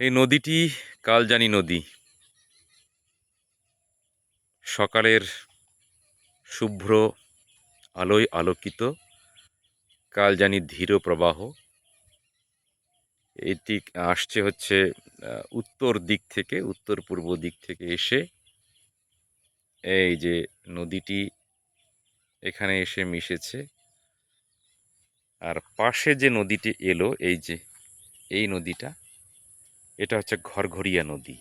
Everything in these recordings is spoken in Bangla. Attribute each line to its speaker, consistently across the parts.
Speaker 1: এই নদীটি কালজানি নদী। সকালের শুভ্র আলোয় আলোকিত কালজানির ধীর প্রবাহ। এটি আসছে হচ্ছে উত্তর দিক থেকে, উত্তর পূর্ব দিক থেকে এসে এই যে নদীটি এখানে এসে মিশেছে। আর পাশে যে নদীটি এলো, এই যে এই নদীটা, এটা হচ্ছে ঘরঘরিয়া নদী।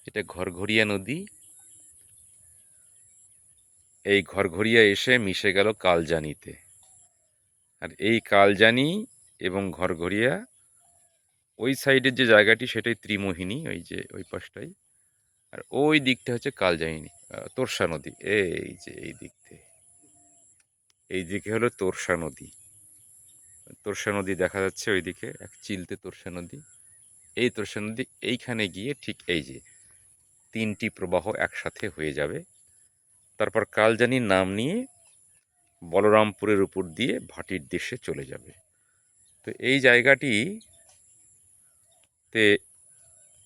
Speaker 1: এটা ঘরঘরিয়া নদী। এই ঘরঘরিয়া এসে মিশে গেল কালজানিতে। আর এই কালজানি এবং ঘরঘরিয়া, ওই সাইডের যে জায়গাটি সেটাই ত্রিমোহিনী, ওই যে ওই পাশটাই। আর ওই দিকটা হচ্ছে কালজানি, তোরসা নদী। এই যে এই দিক থেকে, এই দিকে হলো তোরসা নদী। তোরসা নদী দেখা যাচ্ছে ওইদিকে, এক চিলতে তোরসা নদী। এই তোরসা নদী এইখানে গিয়ে ঠিক এই যে তিনটি প্রবাহ একসাথে হয়ে যাবে। তারপর কালজানির নাম নিয়ে বলরামপুরের উপর দিয়ে ভাটির দেশে চলে যাবে। তো এই জায়গাটিতে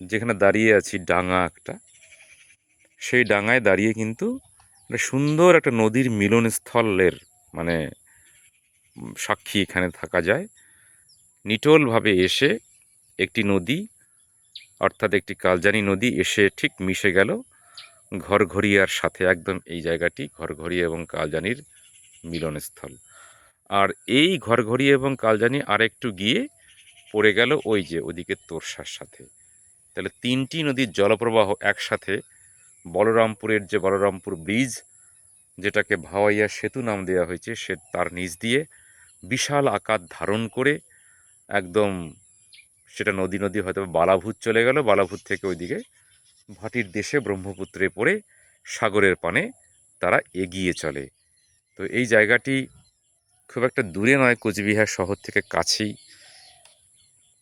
Speaker 1: যেখানে দাঁড়িয়ে আছি, ডাঙা একটা, সেই ডাঙায় দাঁড়িয়ে কিন্তু একটা সুন্দর একটা নদীর মিলনস্থলের মানে সাক্ষী এখানে থাকা যায়। নিটোলভাবে এসে একটি নদী, অর্থাৎ একটি কালজানি নদী এসে ঠিক মিশে গেল ঘরঘরিয়ার সাথে। একদম এই জায়গাটি ঘরঘরিয়া এবং কালজানির মিলনস্থল। আর এই ঘরঘরিয়া এবং কালজানি আরেকটু গিয়ে পড়ে গেল ওই যে ওদিকে তোরসার সাথে। তাহলে তিনটি নদীর জলপ্রবাহ একসাথে বলরামপুরের যে বলরামপুর ব্রিজ, যেটাকে ভাওয়াইয়া সেতু নাম দেওয়া হয়েছে, সে তার নিচ দিয়ে বিশাল আকার ধারণ করে একদম সেটা নদী নদী হয়তো বালাভূত চলে গেল, বালাভূত থেকে ওইদিকে ভাটির দেশে ব্রহ্মপুত্রে পড়ে সাগরের পানে তারা এগিয়ে চলে। তো এই জায়গাটি খুব একটা দূরে নয়, কোচবিহার শহর থেকে কাছেই,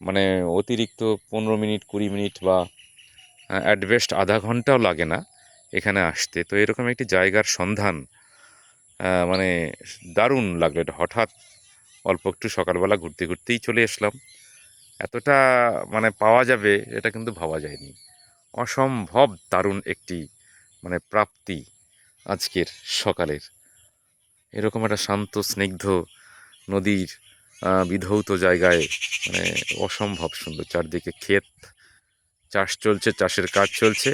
Speaker 1: মানে অতিরিক্ত 15 মিনিট 20 মিনিট বা অ্যাট বেস্ট আধা ঘন্টাও লাগে না এখানে আসতে। তো এরকম একটি জায়গার সন্ধান মানে দারুণ লাগলো। এটা হঠাৎ অল্প একটু সকালবেলা ঘুরতে ঘুরতেই চলে আসলাম। এতটা মানে পাওয়া যাবে এটা কিন্তু ভাবা যায়নি। অসম্ভব দারুণ একটি মানে প্রাপ্তি আজকের সকালের। এরকম একটা শান্ত স্নিগ্ধ নদীর বিধৌত জায়গায়, মানে অসম্ভব সুন্দর। চারদিকে ক্ষেত, চাষ চলছে, চাষের কাজ চলছে,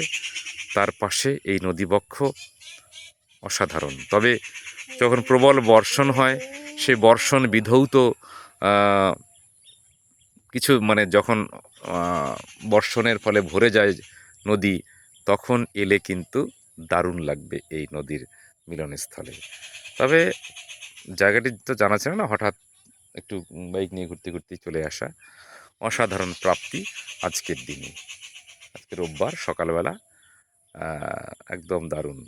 Speaker 1: তার পাশে এই নদীবক্ষ অসাধারণ। তবে যখন প্রবল বর্ষণ হয়, সেই বর্ষণ বিধৌত কিছু মানে যখন বর্ষণের ফলে ভরে যায় নদী, তখন এলে কিন্তু দারুণ লাগবে এই নদীর মিলনস্থলে। তবে জায়গাটি তো জানা ছিল না, হঠাৎ একটু বাইক নিয়ে ঘুরতে ঘুরতে চলে আসা। অসাধারণ প্রাপ্তি আজকের দিনে, আজকে রোববার সকালবেলা, একদম দারুণ।